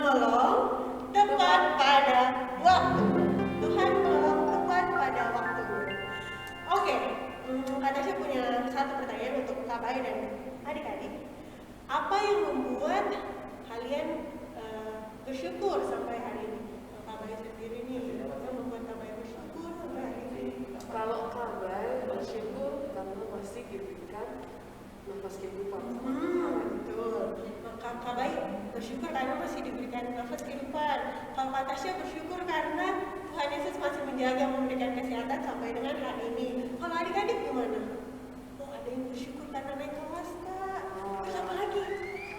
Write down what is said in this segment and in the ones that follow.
menolong tepat pada waktu. Tuhan menolong tepat pada waktu. Oke, Kak Tasya punya satu pertanyaan untuk Kak Bayu dan adik-adik. Apa yang membuat kalian bersyukur sampai hari ini? Kak Bayu sendiri nih, apa yang membuat Kak Bayu bersyukur sampai hari ini? Kalau Kak Bayu bersyukur karena masih diberikan nafas kehidupan. Betul. Kak Bayu bersyukur karena masih diberikan nafas kehidupan. Kalau Kak Tasya bersyukur karena Tuhan Yesus masih menjaga, memberikan kesehatan sampai dengan hari ini. Kalau adik-adik gimana? Oh, ada yang bersyukur karena naik kelas, Kak. Terus apa lagi?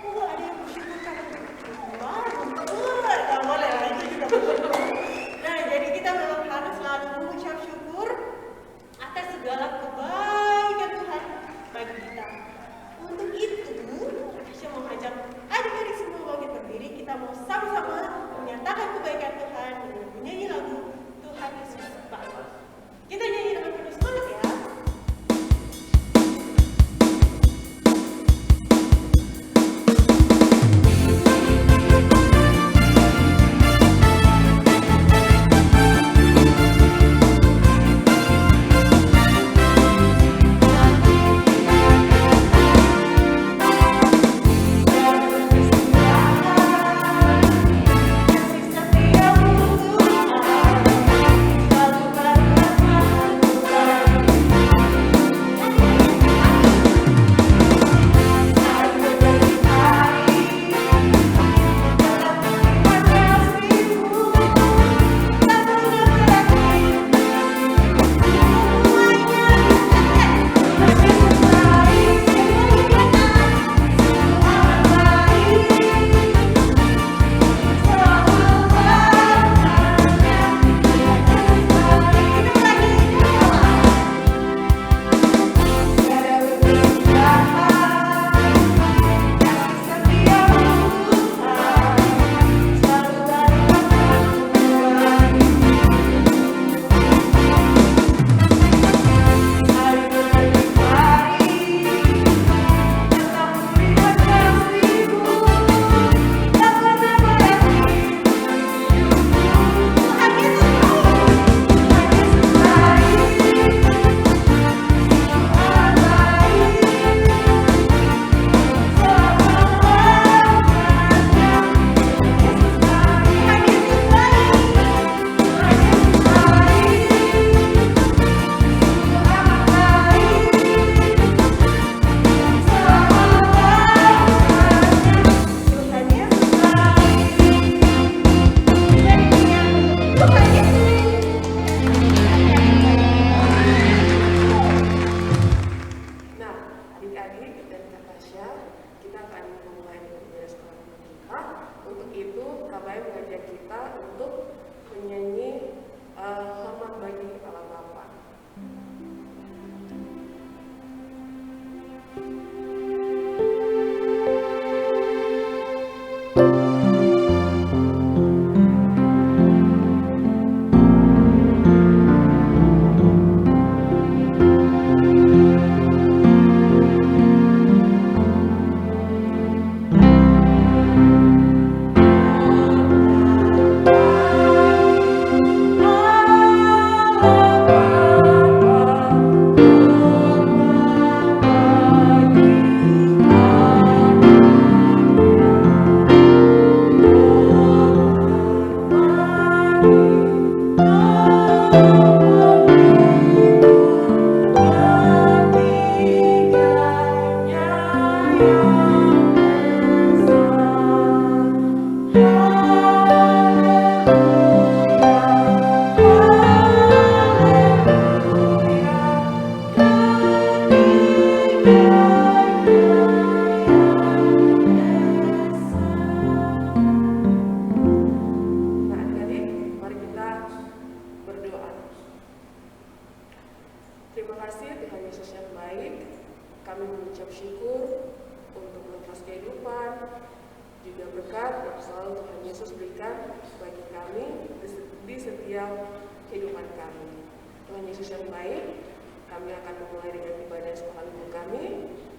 Oh, ada yang bersyukur karena wah, betul. Gak boleh lah, itu juga bersyukur. Nah, jadi kita memang harus selalu mengucap syukur atas segala kebaikan Tuhan bagi kita. Untuk itu, saya mau ajak adik-adik semua bangkit berdiri. Kita mau sama-sama menyatakan kebaikan Tuhan dengan menyanyi lagu Tuhan Yesus Baik. Kita nyanyi dengan penuh semangat ya.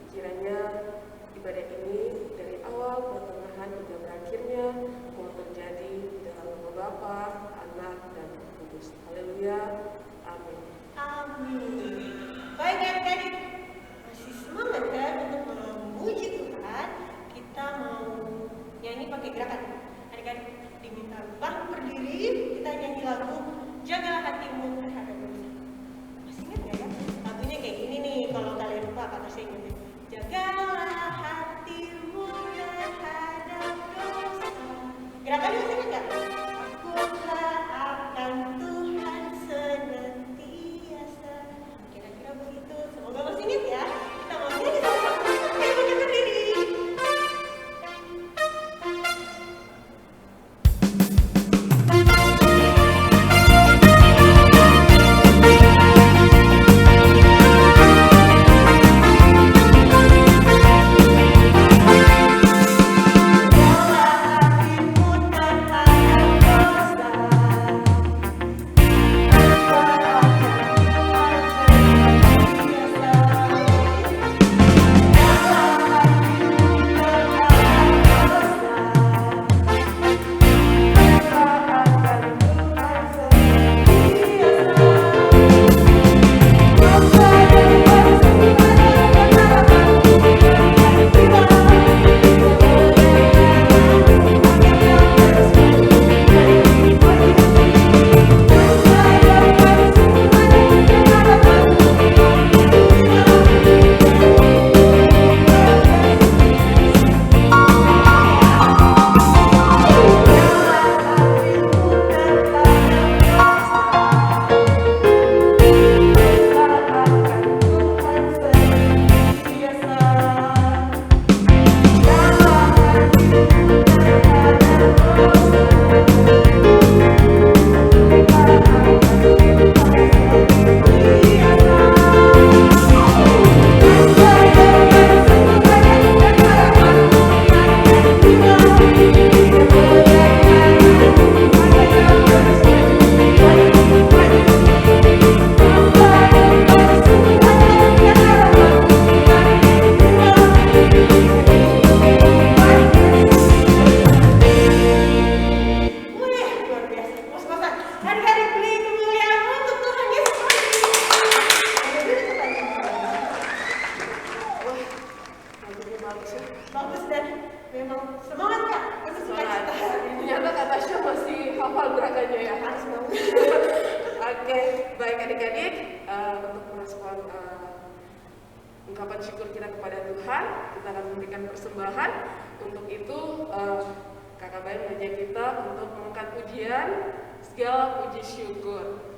Kiranya ibadah ini dari awal, pertengahan, hingga berakhirnya, mohon Bangkit berdiri, kita nyanyi lagu Jagalah Hatimu Terhadap Dosa. Masih ingat nggak ya? Lagunya kayak gini nih, kalau kalian lupa kata saya ingat. Jagalah hatimu terhadap dosa. Gerakannya masih ingat nggak? Takutlah akan Tuhan senantiasa. Kira-kira begitu. Semoga masih ingat ya. Kita mau nyanyi sama-sama. Ayo bangkit berdiri. Bagus dan memang semangat Kak untuk sukacita. Ternyata Kak Tasya masih hafal gerakannya ya. Harus banget. Oke, baik adik-adik, untuk merespon ungkapan syukur kita kepada Tuhan, kita akan memberikan persembahan. Untuk itu, Kakak Bayu mengajak kita untuk mengangkat pujian, segala puji syukur.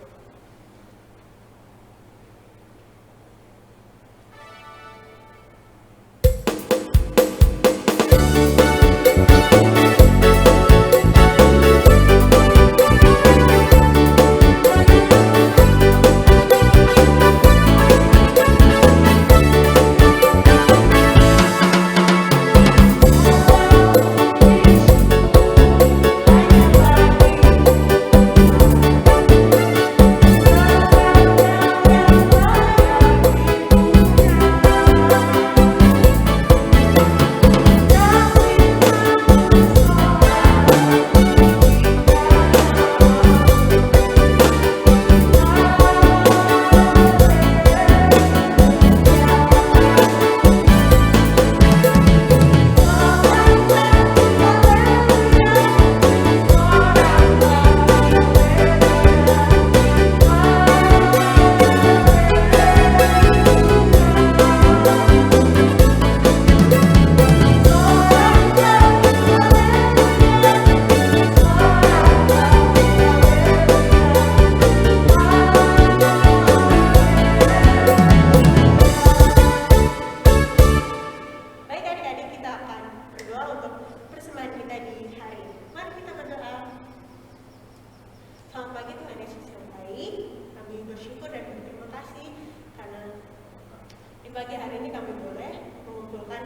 Di pagi hari ini kami boleh mengumpulkan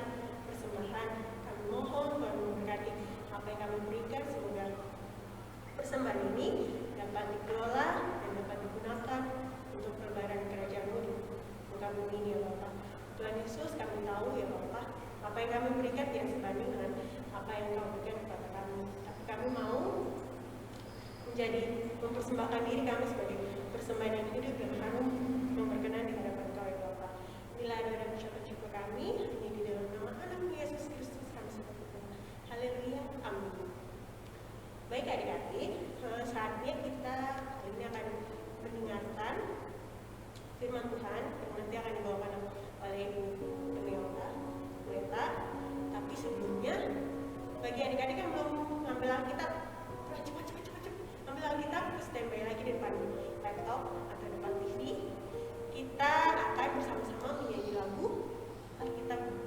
persembahan. Kami mohon Tuhan memberkati apa yang kami berikan, semoga persembahan ini dapat dikelola dan dapat digunakan untuk perbaharan kerajaan-Mu di muka bumi ini ya Bapak. Tuhan Yesus, kami tahu ya Bapak, apa yang kami berikan tidak sebanding dengan apa yang Kau berikan kepada kami. Tapi kami mau mempersembahkan diri kami sebagai persembahan yang hidup dan harum yang berkenan di hadapan Kau ya Bapak. Inilah doa dan ucapan syukur kami, ini di dalam nama Anak-Mu Yesus Kristus kami berdoa. Haleluya, amin. Baik adik-adik. Baik, saatnya kita ini akan mendengarkan firman Tuhan yang nanti akan dibawakan oleh Ibu Pendeta. Tapi sebelumnya, bagi adik-adik yang belum ngambil Alkitab, cepat ambil Alkitab, standby lagi di depan laptop atau depan TV. Kita akan bersama-sama menyanyi lagu Alkitab Tema.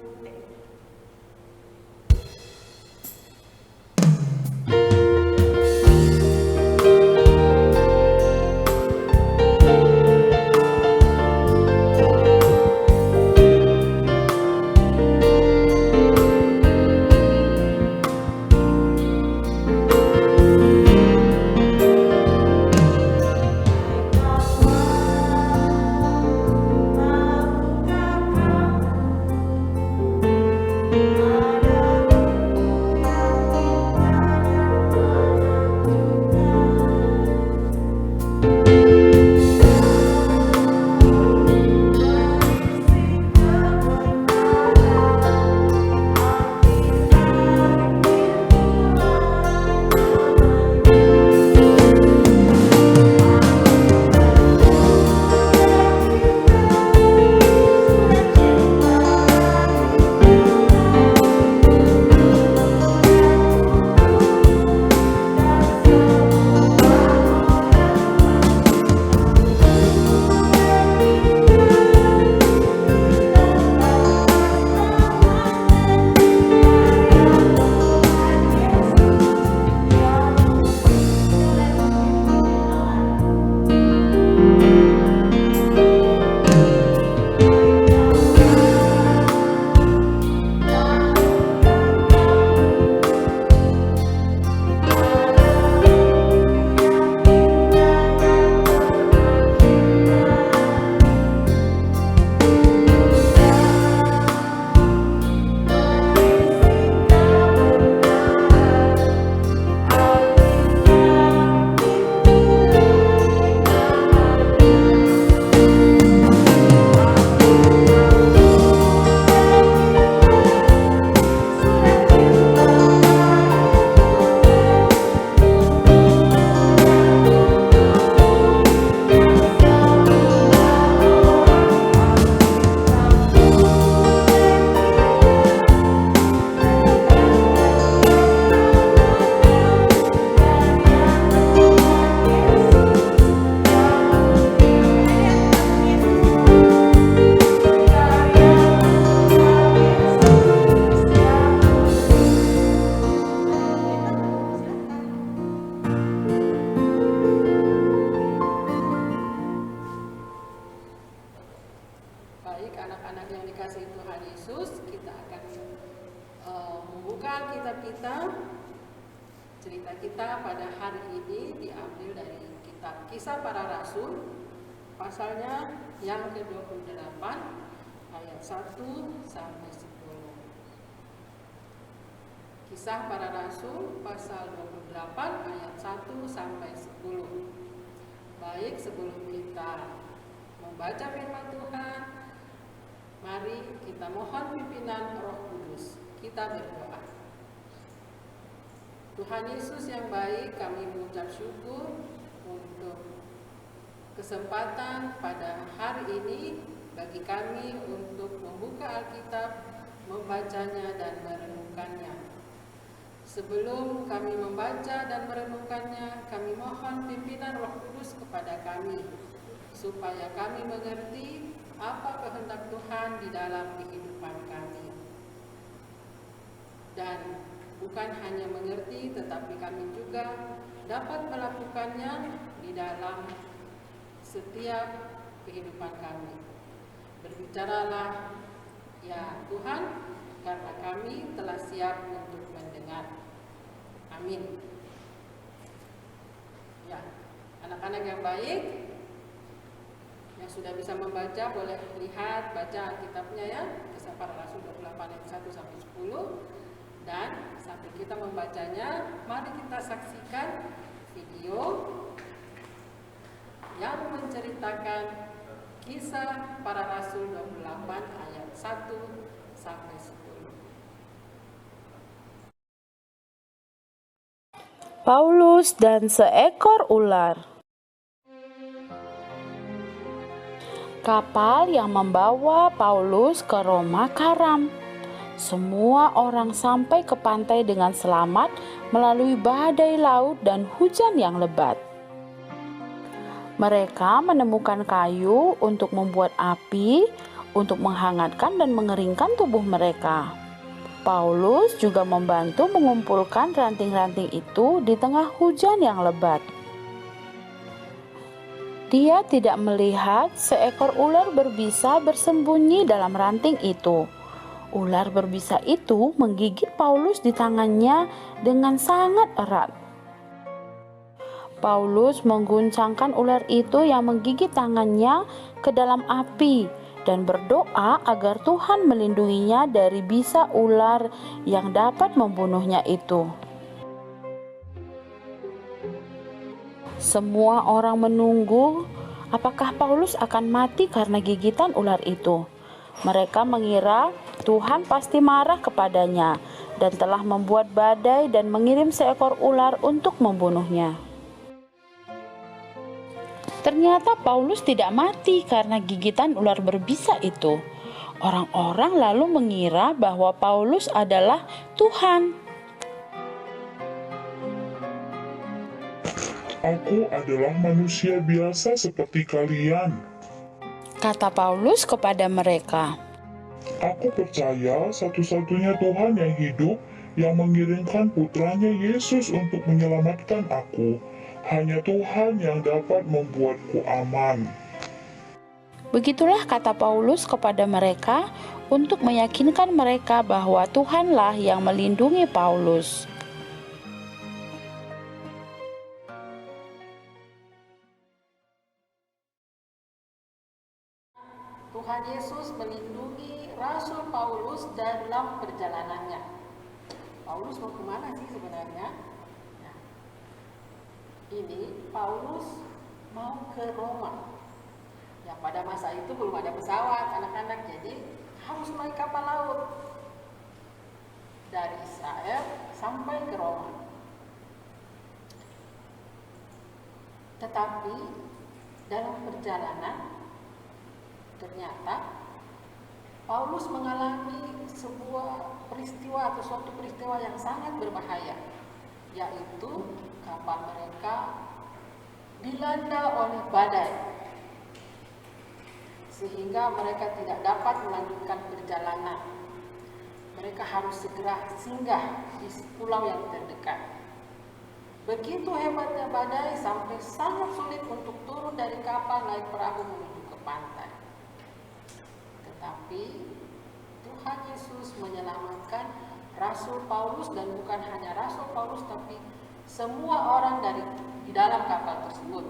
Kisah Para Rasul, pasalnya yang ke-28 ayat 1 sampai 10. Kisah Para Rasul pasal 28 ayat 1 sampai 10. Baik, sebelum kita membaca firman Tuhan, mari kita mohon pimpinan Roh Kudus. Kita berdoa. Tuhan Yesus yang baik, kami mengucap syukur untuk kesempatan pada hari ini bagi kami untuk membuka Alkitab, membacanya dan merenungkannya. Sebelum kami membaca dan merenungkannya, kami mohon pimpinan Roh Kudus kepada kami, supaya kami mengerti apa kehendak Tuhan di dalam kehidupan kami. Dan bukan hanya mengerti, tetapi kami juga dapat melakukannya di dalam setiap kehidupan kami. Berbicaralah ya Tuhan, karena kami telah siap untuk mendengar. Amin. Ya, anak-anak yang baik yang sudah bisa membaca boleh lihat baca Alkitabnya ya, Kisah Para Rasul 28 ayat 1 sampai 10. Dan sambil kita membacanya, mari kita saksikan video yang menceritakan Kisah Para Rasul 28 ayat 1 sampai 10. Paulus dan seekor ular. Kapal yang membawa Paulus ke Roma karam. Semua orang sampai ke pantai dengan selamat melalui badai laut dan hujan yang lebat. Mereka menemukan kayu untuk membuat api, untuk menghangatkan dan mengeringkan tubuh mereka. Paulus juga membantu mengumpulkan ranting-ranting itu di tengah hujan yang lebat. Dia tidak melihat seekor ular berbisa bersembunyi dalam ranting itu. Ular berbisa itu menggigit Paulus di tangannya dengan sangat erat. Paulus mengguncangkan ular itu yang menggigit tangannya ke dalam api dan berdoa agar Tuhan melindunginya dari bisa ular yang dapat membunuhnya itu. Semua orang menunggu apakah Paulus akan mati karena gigitan ular itu. Mereka mengira Tuhan pasti marah kepadanya dan telah membuat badai dan mengirim seekor ular untuk membunuhnya. Ternyata Paulus tidak mati karena gigitan ular berbisa itu. Orang-orang lalu mengira bahwa Paulus adalah Tuhan. Aku adalah manusia biasa seperti kalian. Kata Paulus kepada mereka. Aku percaya satu-satunya Tuhan yang hidup yang mengirimkan putranya Yesus untuk menyelamatkan aku. Hanya Tuhan yang dapat membuatku aman. Begitulah kata Paulus kepada mereka untuk meyakinkan mereka bahwa Tuhanlah yang melindungi Paulus. Tuhan Yesus melindungi Rasul Paulus dalam perjalanannya. Paulus mau kemana sih sebenarnya? Nah, ini Paulus mau ke Roma. Ya, pada masa itu belum ada pesawat anak-anak, jadi harus naik kapal laut dari Israel sampai ke Roma. Tetapi dalam perjalanan ternyata Paulus mengalami sebuah peristiwa atau suatu peristiwa yang sangat berbahaya, yaitu kapal mereka dilanda oleh badai, sehingga mereka tidak dapat melanjutkan perjalanan. Mereka harus segera singgah di pulau yang terdekat. Begitu hebatnya badai sampai sangat sulit untuk turun dari kapal naik perahu menuju ke pantai. Tetapi Tuhan Yesus menyelamatkan Rasul Paulus, dan bukan hanya Rasul Paulus tapi semua orang di dalam kapal tersebut.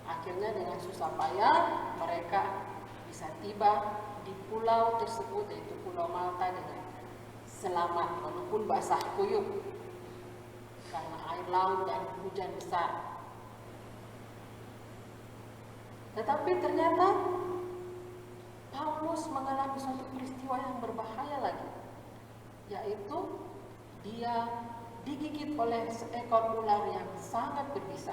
Akhirnya dengan susah payah mereka bisa tiba di pulau tersebut, yaitu Pulau Malta, dengan selamat walaupun basah kuyup karena air laut dan hujan besar. Tetapi ternyata Paulus mengalami suatu peristiwa yang berbahaya lagi, yaitu dia digigit oleh seekor ular yang sangat berbisa.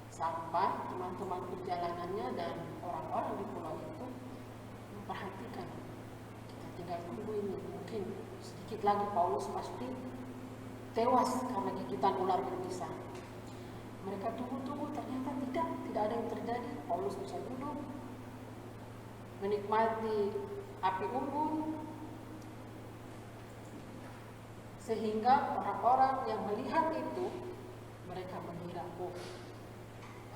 Sampai teman-teman perjalanannya dan orang-orang di pulau itu memperhatikan, kita tinggal tunggu ini, mungkin sedikit lagi Paulus pasti tewas karena gigitan ular berbisa. Mereka tunggu-tunggu, ternyata tidak ada yang terjadi. Paulus bisa duduk menikmati api unggun, sehingga orang-orang yang melihat itu mereka mengira, oh,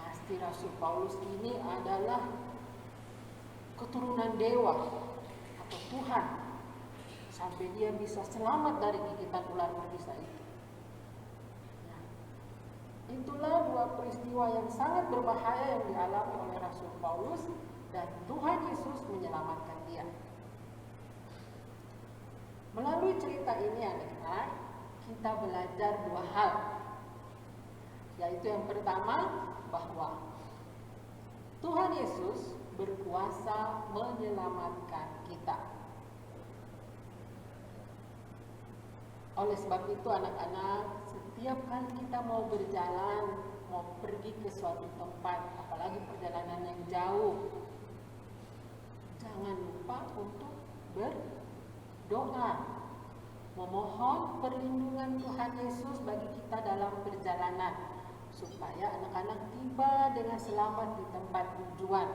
pasti Rasul Paulus ini adalah keturunan dewa atau Tuhan, sampai dia bisa selamat dari gigitan ular berbisa itu. Nah, itulah dua peristiwa yang sangat berbahaya yang dialami oleh Rasul Paulus, dan Tuhan Yesus menyelamatkan dia. Melalui cerita ini anak-anak, kita belajar dua hal, yaitu yang pertama, bahwa Tuhan Yesus berkuasa menyelamatkan kita. Oleh sebab itu anak-anak, setiap kali kita mau berjalan, mau pergi ke suatu tempat, apalagi perjalanan yang jauh, jangan lupa untuk berdoa, memohon perlindungan Tuhan Yesus bagi kita dalam perjalanan, supaya anak-anak tiba dengan selamat di tempat tujuan.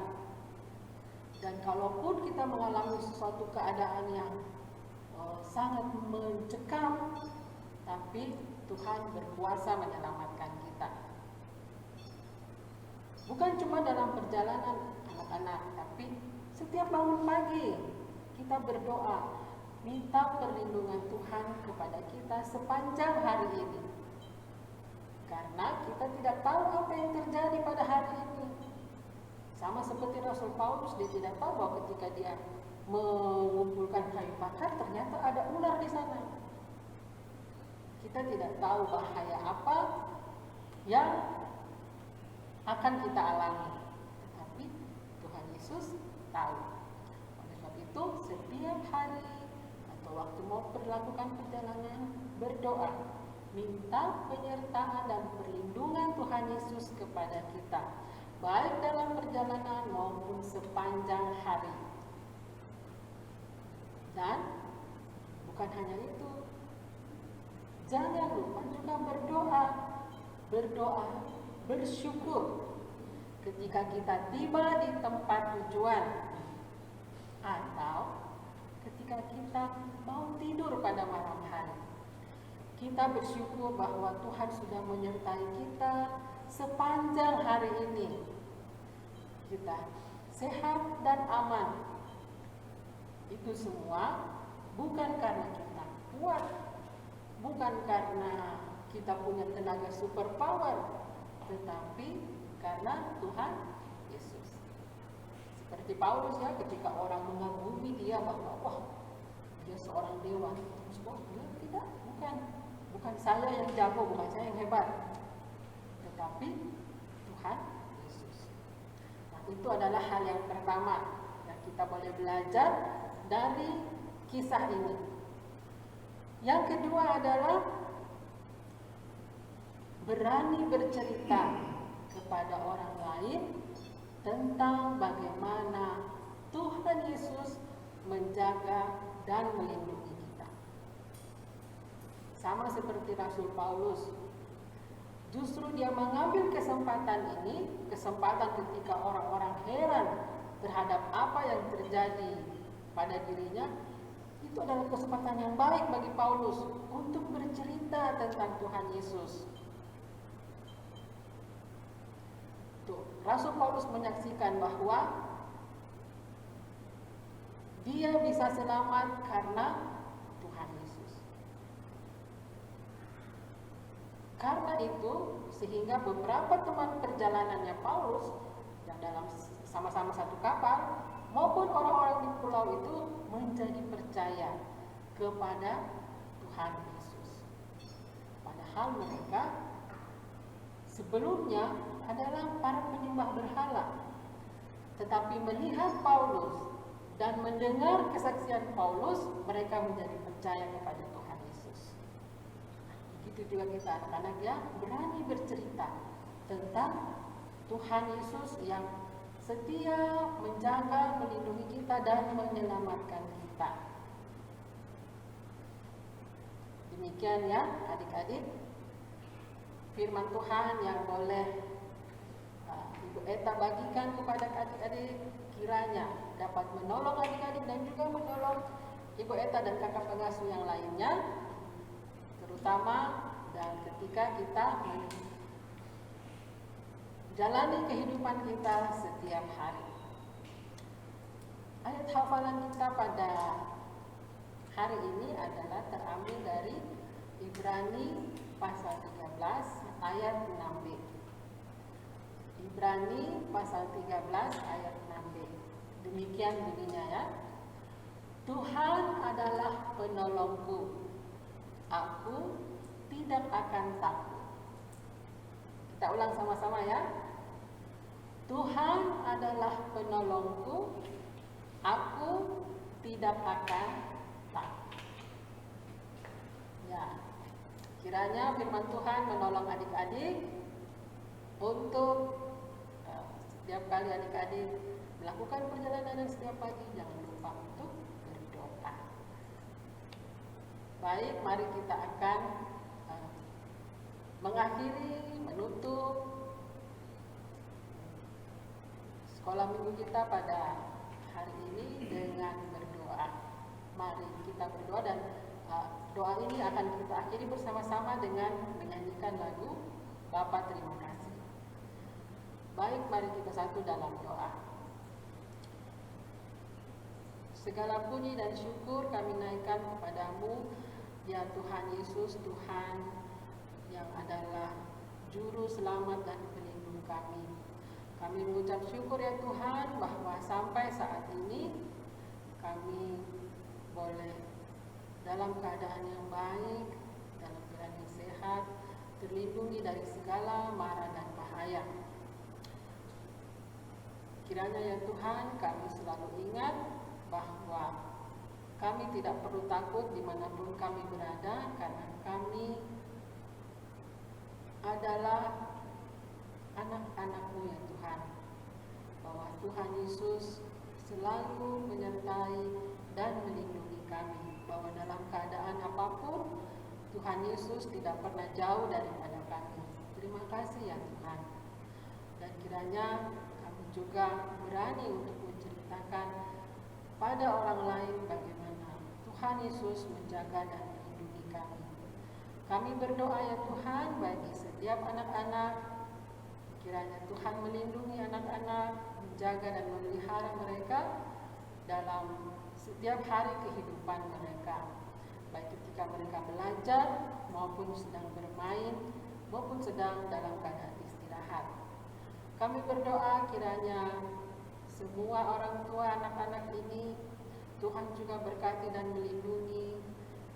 Dan kalaupun kita mengalami sesuatu keadaan yang sangat mencekam, tapi Tuhan berkuasa menyelamatkan kita. Bukan cuma dalam perjalanan anak-anak, tapi setiap bangun pagi kita berdoa, minta perlindungan Tuhan kepada kita sepanjang hari ini. Karena kita tidak tahu apa yang terjadi pada hari ini. Sama seperti Rasul Paulus, dia tidak tahu bahwa ketika dia mengumpulkan kayu bakar, ternyata ada ular di sana. Kita tidak tahu bahaya apa yang akan kita alami, tetapi Tuhan Yesus tahu. Oleh sebab itu, setiap hari atau waktu mau melakukan perjalanan, berdoa, minta penyertaan dan perlindungan Tuhan Yesus kepada kita, baik dalam perjalanan maupun sepanjang hari. Dan bukan hanya itu, jangan lupa juga berdoa, bersyukur ketika kita tiba di tempat tujuan, atau ketika kita mau tidur pada malam hari. Kita bersyukur bahwa Tuhan sudah menyertai kita sepanjang hari ini. Kita sehat dan aman. Itu semua bukan karena kita kuat, bukan karena kita punya tenaga super power, tetapi karena Tuhan Yesus. Seperti Paulus ya, ketika orang mengagumi dia bahwa wah, dia seorang dewa, terus dia tidak, bukan saya yang jago, bukan saya yang hebat, tetapi Tuhan Yesus. Nah, itu adalah hal yang pertama yang kita boleh belajar dari kisah ini. Yang kedua adalah berani bercerita kepada orang lain tentang bagaimana Tuhan Yesus menjaga dan melindungi kita. Sama seperti Rasul Paulus, justru dia mengambil kesempatan ini, kesempatan ketika orang-orang heran terhadap apa yang terjadi pada dirinya, itu adalah kesempatan yang baik bagi Paulus untuk bercerita tentang Tuhan Yesus. Rasul Paulus menyaksikan bahwa dia bisa selamat karena Tuhan Yesus. Karena itu, sehingga beberapa teman perjalanannya Paulus yang dalam sama-sama satu kapal maupun orang-orang di pulau itu menjadi percaya kepada Tuhan Yesus. Padahal mereka sebelumnya adalah para penyembah berhala, tetapi melihat Paulus dan mendengar kesaksian Paulus, mereka menjadi percaya kepada Tuhan Yesus. Begitu juga kita anak-anak ya, berani bercerita tentang Tuhan Yesus yang setia menjaga, melindungi kita dan menyelamatkan kita. Demikian ya adik-adik, firman Tuhan yang boleh Ibu Eta bagikan kepada adik-adik, kiranya dapat menolong adik-adik dan juga menolong Ibu Eta dan kakak pengasuh yang lainnya, terutama dan ketika kita menjalani kehidupan kita setiap hari. Ayat hafalan kita pada hari ini adalah terambil dari Ibrani pasal 13 ayat 6b. Ibrani pasal 13 ayat 6b. Demikian bunyinya ya. Tuhan adalah penolongku, aku tidak akan takut. Kita ulang sama-sama ya. Tuhan adalah penolongku, aku tidak akan takut. Ya, kiranya firman Tuhan menolong adik-adik untuk setiap kali adik-adik melakukan perjalanan setiap pagi, jangan lupa untuk berdoa. Baik, mari kita akan menutup sekolah minggu kita pada hari ini dengan berdoa. Mari kita berdoa, dan doa ini akan kita akhiri bersama-sama dengan menyanyikan lagu Bapa Terima Kasih. Baik, mari kita satu dalam doa. Segala puji dan syukur kami naikkan kepadamu, ya Tuhan Yesus, Tuhan yang adalah juru selamat dan pelindung kami. Kami mengucap syukur ya Tuhan bahwa sampai saat ini kami boleh dalam keadaan yang baik, dalam keadaan yang sehat, terlindungi dari segala mara dan bahaya. Kiranya ya Tuhan, kami selalu ingat bahwa kami tidak perlu takut dimanapun kami berada, karena kami adalah anak-anak-Mu ya Tuhan, bahwa Tuhan Yesus selalu menyertai dan melindungi kami, bahwa dalam keadaan apapun Tuhan Yesus tidak pernah jauh daripada kami. Terima kasih ya Tuhan. Dan kiranya kami juga berani untuk menceritakan pada orang lain bagaimana Tuhan Yesus menjaga dan melindungi kami. Kami berdoa ya Tuhan bagi setiap anak-anak, kiranya Tuhan melindungi anak-anak, menjaga dan memelihara mereka dalam setiap hari kehidupan mereka, baik ketika mereka belajar maupun sedang bermain maupun sedang dalam keadaan istirahat. Kami berdoa kiranya semua orang tua anak-anak ini Tuhan juga berkati dan melindungi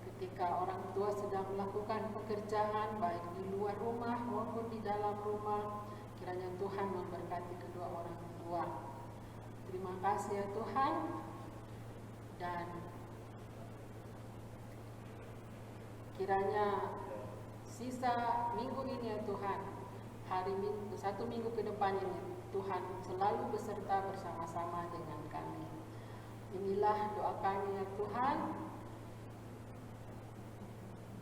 ketika orang tua sedang melakukan pekerjaan baik di luar rumah maupun di dalam rumah. Kiranya Tuhan memberkati kedua orang tua. Terima kasih ya Tuhan. Dan kiranya sisa minggu ini ya Tuhan, satu minggu ke depan ini Tuhan selalu beserta bersama-sama dengan kami. Inilah doa kami ya Tuhan.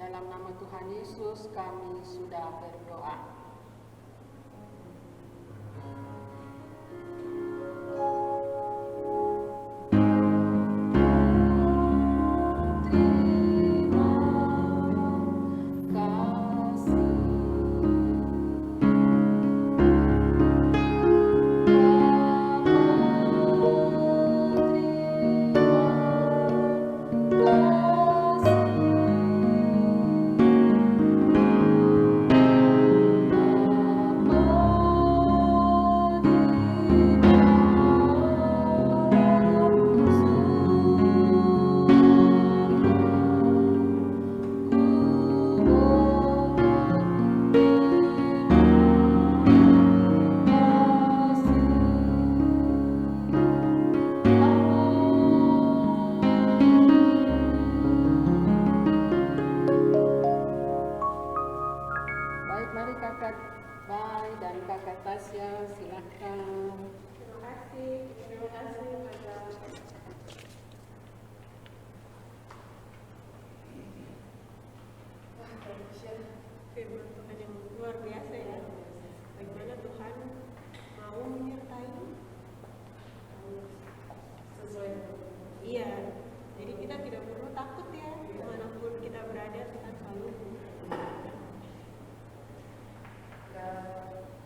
Dalam nama Tuhan Yesus kami sudah berdoa. Firman Tuhan yang luar biasa ya. Bagaimana Tuhan mau menyertai sesuai. Iya. Jadi kita tidak perlu takut ya, dimanapun kita berada Tuhan selalu.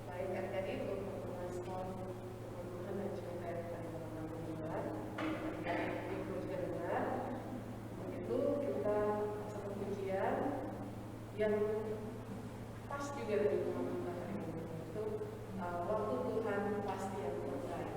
Baik adik-adik, untuk merespon Tuhan dan cerita yang tadi teman-teman dengar, adik-adik juga dengar, itu kita satu pujian yang pas juga dari teman-teman hari ini, itu waktu Tuhan pasti yang terbaik.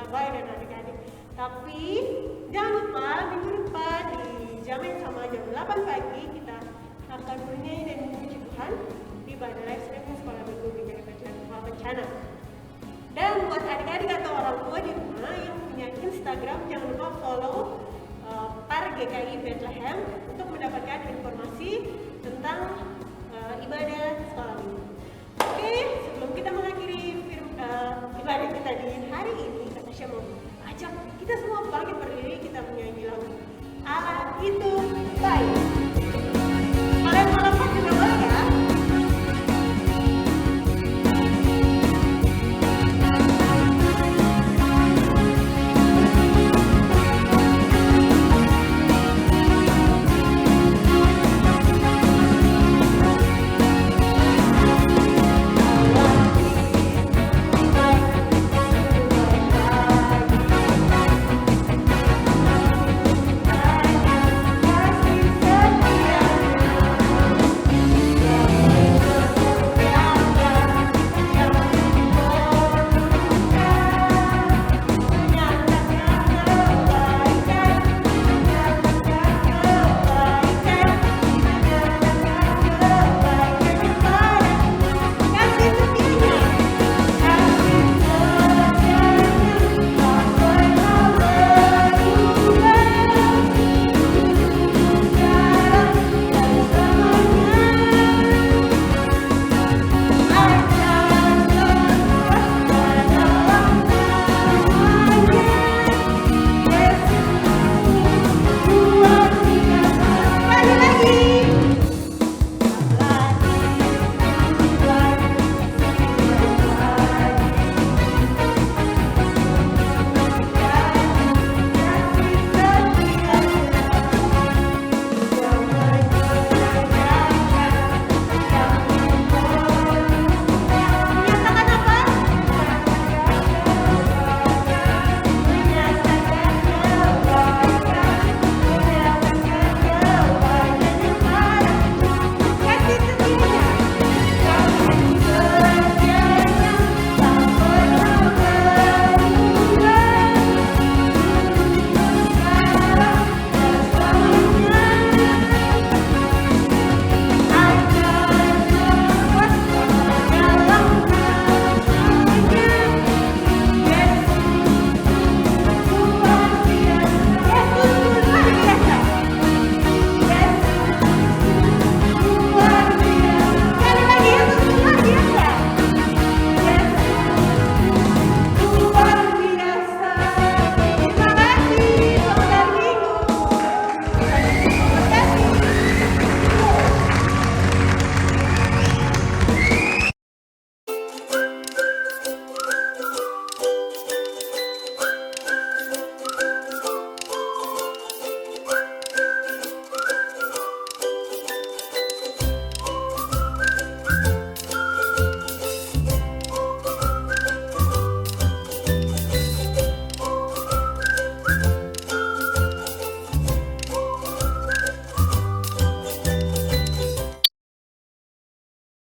Bay dan adik-adik. Tapi jangan lupa minggu depan di jam yang sama, jam 8 pagi kita akan bernyanyi dan memuji Tuhan di Badai Live Streaming Sekolah Minggu GKI Bethlehem Tuhan Bencana. Dan buat adik-adik atau orang tua di rumah yang punya Instagram, jangan lupa follow Par GKI Bethlehem untuk mendapatkan informasi tentang ibadah sekolah minggu. Oke, sebelum kita mengakhiri ibadah kita di hari ini, kata Tasya mau ajak kita semua bangkit berdiri, kita menyanyi lagu Allah itu baik.